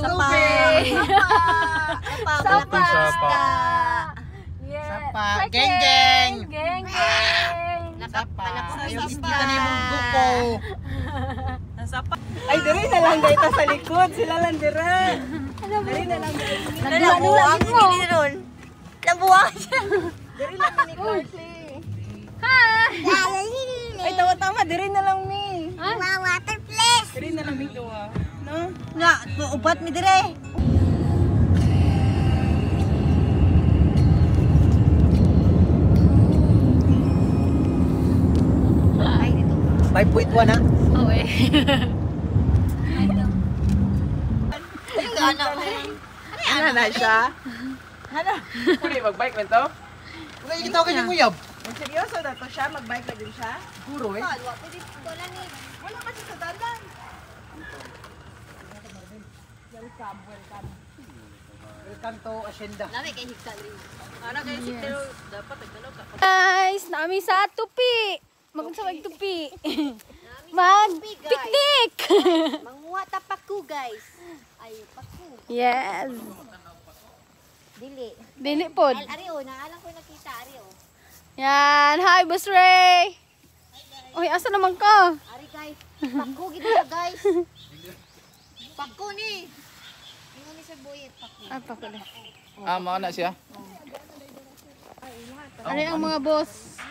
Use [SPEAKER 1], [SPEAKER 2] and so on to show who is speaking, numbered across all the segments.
[SPEAKER 1] tubig. Sapa.
[SPEAKER 2] Sapa. Geng geng.
[SPEAKER 1] Geng geng.
[SPEAKER 2] Sapa. Yung isdita ni mong guko.
[SPEAKER 3] Ay, diri na lang dito sa likod. Sila lang dira. Diri na lang dito.
[SPEAKER 1] Nagbuwag mo.
[SPEAKER 4] Nabuwag.
[SPEAKER 3] Diri lang ni Carly.
[SPEAKER 1] Hi.
[SPEAKER 3] Ay, tawa-tawa. Diri na lang mi.
[SPEAKER 4] Water please.
[SPEAKER 3] Diri na lang mi duwa. No?
[SPEAKER 4] Nga, upat mi dire. Ay, dito.
[SPEAKER 2] 5.1 ha?
[SPEAKER 1] Oh, eh.
[SPEAKER 3] Ano na siya?
[SPEAKER 5] Pwede mag-bike man to?
[SPEAKER 2] Wala yung kita kanyang uyab.
[SPEAKER 3] Ang seryoso na to siya? Mag-bike na din siya?
[SPEAKER 2] Siguro eh.
[SPEAKER 3] Wala kasi sa dalan.
[SPEAKER 2] Welcome to Hacienda.
[SPEAKER 1] Guys, nami sa tupi. Mag-unsa magtupi. Mag-picnic.
[SPEAKER 4] Manguha ta paku, guys. Ay, paku.
[SPEAKER 1] Yes.
[SPEAKER 4] Dili.
[SPEAKER 1] Dili pod.
[SPEAKER 4] Ario, naalang ko nakita, Ario.
[SPEAKER 1] Yan. Hi, Boss Ray. Uy, asa naman ka?
[SPEAKER 4] Ari, guys. Paku, gito siya, guys. Paku ni. Ingon ni Sir Boyet, paku.
[SPEAKER 1] Apa ko na?
[SPEAKER 5] Mao na siya.
[SPEAKER 1] Ano ang mga boss?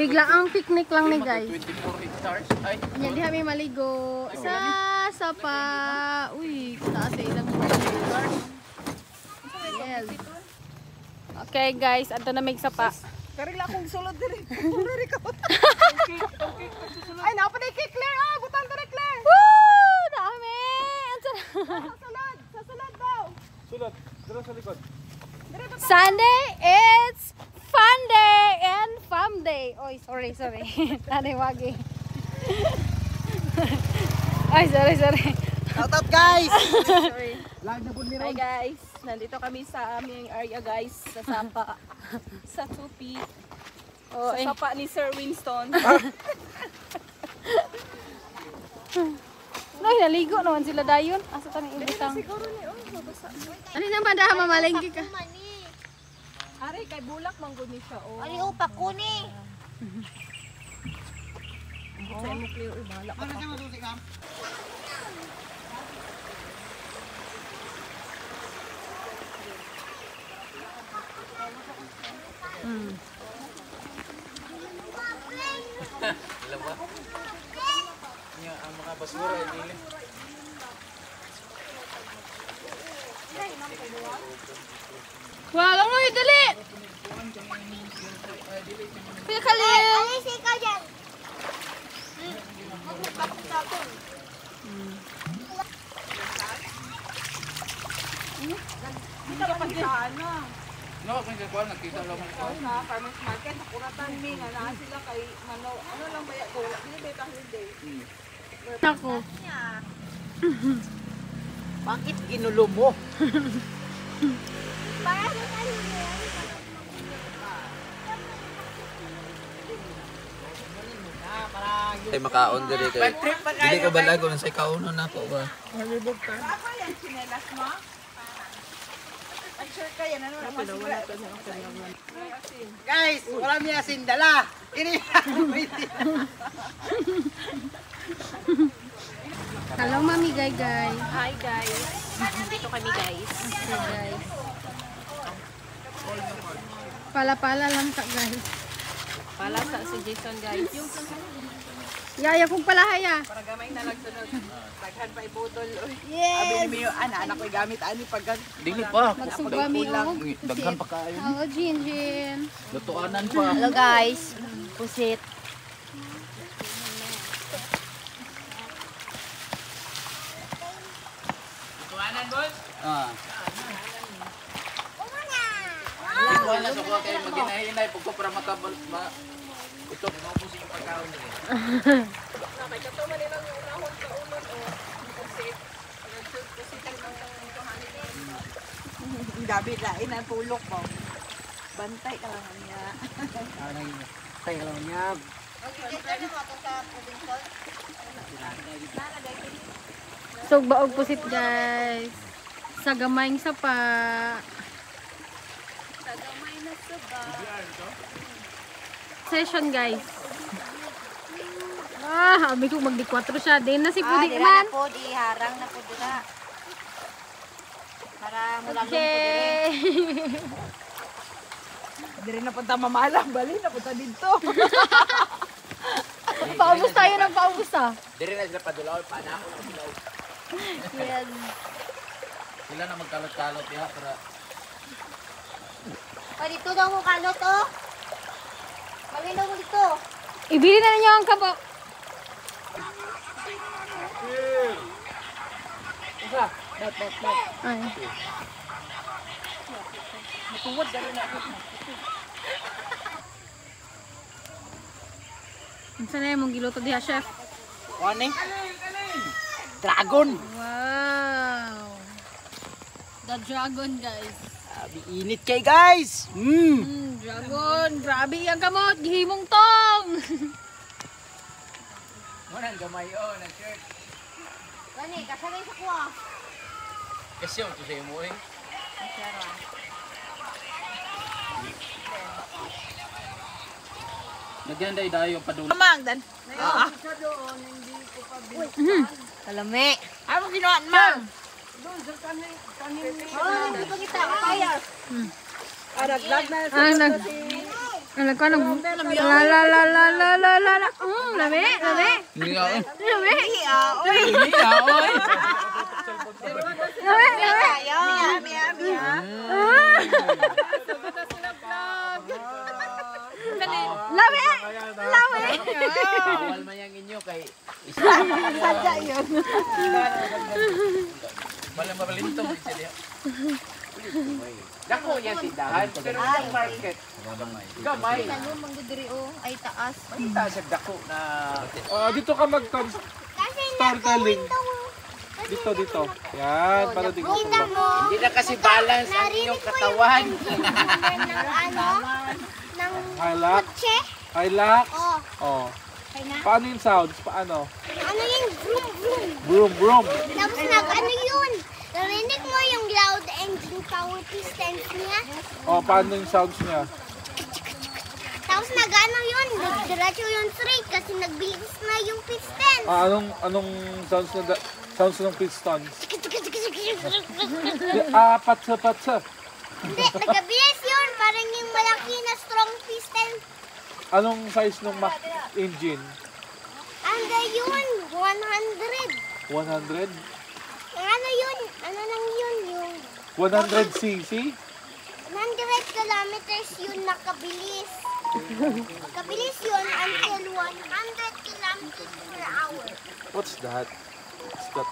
[SPEAKER 1] Bigla ang picnic lang ni guys.
[SPEAKER 5] 24 hectares. Ay,
[SPEAKER 1] Nya diha may maligo sa sapa. Uy, taas sa ilang lugar. Yes. Okay guys, ato na may sapa.
[SPEAKER 3] Karila akong sulod diri. Purari ka. Ay, napa na kay Claire. Ah, butan to ni Claire.
[SPEAKER 1] Woo! Dami!
[SPEAKER 3] Sa sulod daw.
[SPEAKER 1] Sunday, it's fun day and fun day. Oy, sorry. Tanay wagi. Ay, sorry.
[SPEAKER 2] Shout out guys!
[SPEAKER 1] Sorry.
[SPEAKER 2] Lag na po
[SPEAKER 3] Hi
[SPEAKER 2] meron.
[SPEAKER 3] guys, nandito kami sa aming area guys, sa Sapa, sa Tupi,
[SPEAKER 1] Oh,
[SPEAKER 3] sa Sapa ni Sir Winston.
[SPEAKER 1] No, naligo naman sila dayon. Asa tani ibutang.
[SPEAKER 3] Siguro ni mabasa.
[SPEAKER 1] Ano nang banda mamalengke ka?
[SPEAKER 4] Mani.
[SPEAKER 3] Ari, kay bulak manggod ni siya. Oh.
[SPEAKER 4] Ari, paku ni.
[SPEAKER 3] Sa mo clear, bahala ka.
[SPEAKER 2] Ano siya masusi ka?
[SPEAKER 5] ang mga basura ay dili.
[SPEAKER 1] Wala mo dali. Kuya Khalil.
[SPEAKER 4] Alis ikaw dyan.
[SPEAKER 3] Hindi ka pagitaan na.
[SPEAKER 5] No, kung ikaw nakita lang ako.
[SPEAKER 3] Sa farmers market, nakuratan mi nga naa sila kay ano lang ba ya gola. Dili ba ta holiday.
[SPEAKER 1] Ako.
[SPEAKER 2] Bakit ginulo mo?
[SPEAKER 4] Para sa kanila.
[SPEAKER 5] Ay makaon diri kay. Dili ka balago sa kauno na ko ba.
[SPEAKER 3] Ako yan, sinelas mo? Ay, sure ka yan. Ano naman wala to sa
[SPEAKER 2] Guys, wala mi asin dala. Ini.
[SPEAKER 1] Hello, Mami Gay.
[SPEAKER 3] Hi guys. Dito kami guys.
[SPEAKER 1] Guys. Pala-pala lang ka, guys.
[SPEAKER 3] Pala sa si Jason guys.
[SPEAKER 1] Yaya kong palahaya.
[SPEAKER 3] Para gamay na lang sunod. Taghan pa ibutol.
[SPEAKER 1] Yes.
[SPEAKER 3] Abi ni Mio, anak ko'y gamit ani pag
[SPEAKER 5] Dili pa.
[SPEAKER 1] Magsugba mi o.
[SPEAKER 5] Daghan pa kaayo.
[SPEAKER 1] Oo, Jinjin.
[SPEAKER 5] Lutuanan pa.
[SPEAKER 4] Hello guys. Pusit.
[SPEAKER 5] Ah. Wala na sa kay maginahinay pagko para makabal ma. Ito maupusin yung pagkaon nila.
[SPEAKER 3] Nakay kato man nilang unahon sa ulod o pusit. Pusit ang gabi lain ang pulok mo. Bantay ka lang niya.
[SPEAKER 2] Tayo lang niya.
[SPEAKER 4] Dito na mo to sa provincial.
[SPEAKER 1] Sugba og pusit guys. Sa gamayng sapa. Sa gamay na sapa. Session guys. Abi ko magdi 4 siya. Din na si Pudi
[SPEAKER 4] Dira
[SPEAKER 1] man.
[SPEAKER 4] na po, iharang na po dira. Para mula
[SPEAKER 1] Okay.
[SPEAKER 3] Diri na punta mamalang, bali na punta dito.
[SPEAKER 1] Paubos tayo ng paubos ah.
[SPEAKER 5] Dire na sila padulaw, panahon na sila.
[SPEAKER 1] Yes.
[SPEAKER 5] Sila na magkalot-kalot ya para
[SPEAKER 4] O, dito daw mo kalot, oh. Malinaw mo dito.
[SPEAKER 1] Ibili na ninyo ang kabo. Ay. Unsa na yung giluto diha, chef?
[SPEAKER 2] Ano Dragon.
[SPEAKER 1] Wow. The dragon, guys.
[SPEAKER 2] Sabi init kay guys.
[SPEAKER 1] Dragon. Grabe ang kamot. Gihimong tong.
[SPEAKER 5] mo nang gamay na shirt.
[SPEAKER 4] Gani, kasagay sa kuha.
[SPEAKER 5] Kasi yung tusay mo eh. Nagyan dayo yung padula.
[SPEAKER 3] Mamang, dan.
[SPEAKER 4] Kalami.
[SPEAKER 3] Ano mo ginawa, mang?
[SPEAKER 4] Oh, dito kita, fire.
[SPEAKER 3] Araglag na.
[SPEAKER 1] Ano ka nag la. Lami.
[SPEAKER 5] Niya oy.
[SPEAKER 1] Lami.
[SPEAKER 5] Niya oy. Bawal man yang inyo kay isa.
[SPEAKER 3] Sadya yun.
[SPEAKER 5] Walang mabalintong din sila. Dako yan tindahan, pero yung market. Gamay.
[SPEAKER 4] Ano, manggudiri, oh. Ay, taas.
[SPEAKER 5] Kita sa dako na
[SPEAKER 6] Dito ka mag-storytelling. Dito. Yan, para di ko
[SPEAKER 5] hindi na kasi balance ang inyong katawan.
[SPEAKER 4] Ng
[SPEAKER 6] Hilak.
[SPEAKER 4] kotse.
[SPEAKER 6] Hilak.
[SPEAKER 4] Oh,
[SPEAKER 6] Oh.
[SPEAKER 4] kaya na.
[SPEAKER 6] Paano yung sounds? Paano?
[SPEAKER 4] Ano yung vroom vroom?
[SPEAKER 6] Broom, broom.
[SPEAKER 4] Tapos ano yun? Narinig mo yung loud engine power pistons niya?
[SPEAKER 6] Oh, paano yung sounds niya?
[SPEAKER 4] Tapos nag-ano yun? Nagdiretso yung straight kasi nagbilis na yung piston.
[SPEAKER 6] Anong sounds ng pistons? Patsa.
[SPEAKER 4] Hindi, nagbilis yun. Parang yung malaki na strong piston.
[SPEAKER 6] Anong size ng Mac engine?
[SPEAKER 4] Ano yun? 100.
[SPEAKER 6] 100?
[SPEAKER 4] Ano yun? Ano lang yun? Yung
[SPEAKER 6] 100 cc?
[SPEAKER 4] 100 kilometers yun nakabilis. Kabilis yun until 100 kilometers per hour.
[SPEAKER 6] What's that? Is that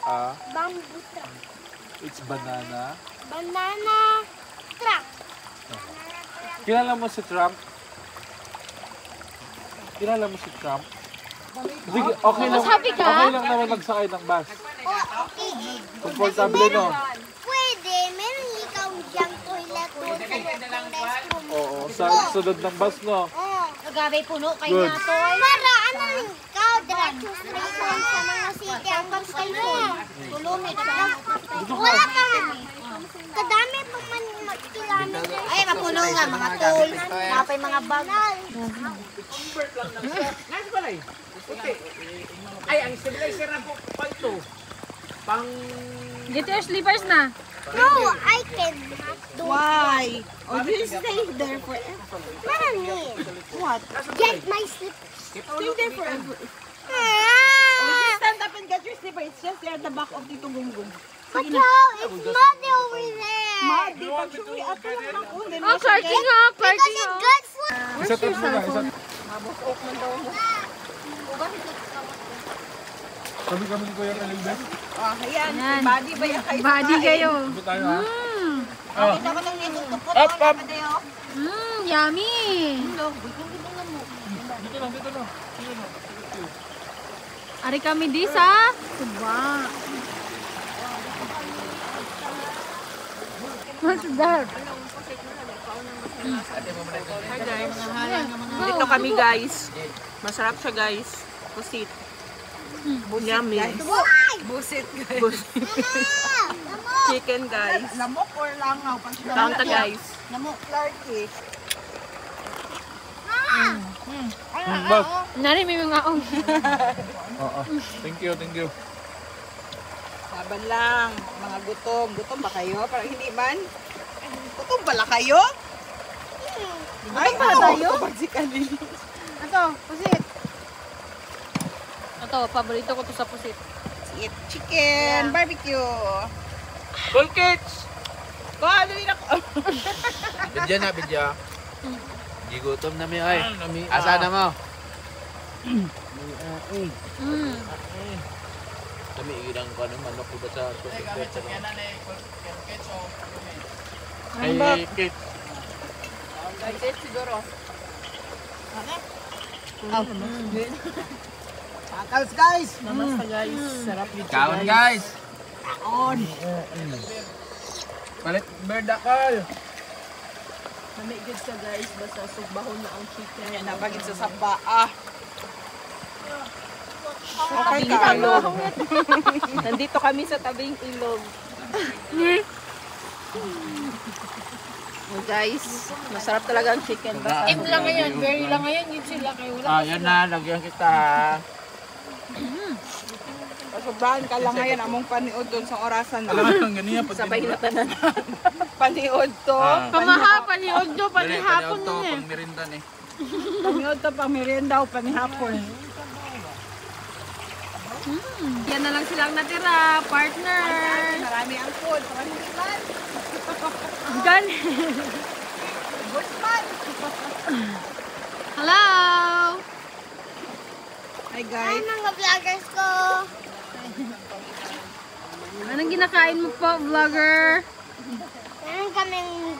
[SPEAKER 4] Bamboo truck.
[SPEAKER 6] it's banana?
[SPEAKER 4] Banana truck.
[SPEAKER 6] Kilala mo si Trump? Sige, okay lang.
[SPEAKER 1] Masabi ka?
[SPEAKER 6] Okay lang naman magsakay ng bus.
[SPEAKER 4] Oh, okay.
[SPEAKER 6] Komportable, no?
[SPEAKER 4] Pwede. Meron ikaw dyan toilet doon sa restroom.
[SPEAKER 6] Oo, sa sunod ng bus, no?
[SPEAKER 4] Oh.
[SPEAKER 1] Nagabay puno kayo
[SPEAKER 6] Good.
[SPEAKER 1] na to.
[SPEAKER 4] Para ano rin ikaw, diretso straight doon sa mga city ang gusto mo.
[SPEAKER 1] Tulumi ka
[SPEAKER 4] Wala pa nga. Kadami pa man kilometers.
[SPEAKER 1] Ay, mapuno nga mga tools. Napay mga bag.
[SPEAKER 2] Ay, ang stabilizer na po pang to. Pang
[SPEAKER 1] Get your slippers na.
[SPEAKER 4] No, I cannot do
[SPEAKER 3] Why? Oh, you stay there forever.
[SPEAKER 4] Mami,
[SPEAKER 3] What?
[SPEAKER 4] get my slippers.
[SPEAKER 3] Stay there forever.
[SPEAKER 4] Ah!
[SPEAKER 3] Stand up and get your slipper. It's just there at the back of Tito Gunggong.
[SPEAKER 4] But how? It's muddy over there.
[SPEAKER 3] Madi, pag-suwi ato lang ako.
[SPEAKER 1] Oh, clarking ha.
[SPEAKER 4] Because
[SPEAKER 1] Clarking
[SPEAKER 4] it's
[SPEAKER 1] ha.
[SPEAKER 4] good food.
[SPEAKER 6] Isa tapos mo na, isa. Kami ni Kuya Kalilbet.
[SPEAKER 3] Ah, ayan.
[SPEAKER 1] Yan.
[SPEAKER 3] Body ba yan kayo?
[SPEAKER 1] Body kayo.
[SPEAKER 6] Ito tayo, ha?
[SPEAKER 3] Kita ko nang nitutupot.
[SPEAKER 6] Up, up.
[SPEAKER 1] Yummy.
[SPEAKER 6] Dito lang.
[SPEAKER 1] Ari kami di sa Suba. What's that?
[SPEAKER 3] Hi guys. Dito kami guys. Masarap siya guys. Pusit. Yummy.
[SPEAKER 1] Busit, guys.
[SPEAKER 3] Chicken, guys. Lamok or langaw?
[SPEAKER 1] Kaunta, guys.
[SPEAKER 3] Lamok. Clarky.
[SPEAKER 6] Bas.
[SPEAKER 1] Nari, may mga ong.
[SPEAKER 6] Oo. Thank you, thank you.
[SPEAKER 3] Laban lang. Mga gutom. Gutom ba kayo? Parang hindi man. Gutom pala kayo? Ay,
[SPEAKER 1] pala tayo?
[SPEAKER 3] Gutom si Kanili.
[SPEAKER 1] Ito, pusit. Ito, paborito ko to sa pusit.
[SPEAKER 3] Eat chicken. Barbecue. Cool kids. Kuha, dali na ko.
[SPEAKER 5] Bidya na, bidya. Di gutom na mi ay. Asa na mo?
[SPEAKER 1] Mm.
[SPEAKER 5] Kami ilang ko ano manok ko ba sa tubig. Ay, kit.
[SPEAKER 3] Guys, siguro.
[SPEAKER 2] Akals guys.
[SPEAKER 3] Namaste guys. Sarap yun
[SPEAKER 5] Kaon guys.
[SPEAKER 3] Kaon.
[SPEAKER 5] Palit berda ka.
[SPEAKER 3] Namigid ka guys. Basta sugbahon na ang chicken. Yan, napagid sa sapa. Ah. Okay kayo. Nandito kami sa tabing ilog. Oh, guys, masarap talaga ang chicken. Basta
[SPEAKER 1] Im lang ngayon, very lang ngayon. Yun sila kayo.
[SPEAKER 5] Ah, yan na, lagyan kita.
[SPEAKER 3] sobrahan ka lang ngayon among paniod doon sa orasan na.
[SPEAKER 5] Alam mo ganyan pag
[SPEAKER 3] Sabay na tanan. Paniod to.
[SPEAKER 1] Pamahapan ni Ogdo,
[SPEAKER 5] Dali,
[SPEAKER 1] panihapon
[SPEAKER 5] to,
[SPEAKER 1] nun eh.
[SPEAKER 5] pang merinda ni.
[SPEAKER 3] Paniod to pang merienda o panihapon.
[SPEAKER 1] Yan na lang silang natira, partner.
[SPEAKER 3] Marami ang food. Marami man.
[SPEAKER 1] Gan.
[SPEAKER 3] Good man.
[SPEAKER 1] Hello.
[SPEAKER 3] Hi guys.
[SPEAKER 4] Mga vloggers ko.
[SPEAKER 1] Anong kinakain mo po, vlogger?
[SPEAKER 4] Meron kaming,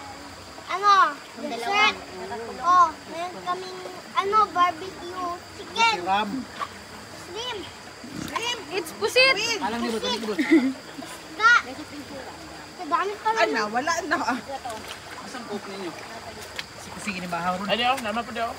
[SPEAKER 4] dessert. Oh, meron kaming, barbecue chicken. Slim.
[SPEAKER 1] It's pusit.
[SPEAKER 4] Da. Kadami pala.
[SPEAKER 3] Wala na.
[SPEAKER 5] Ay, di ako, naman po di ako.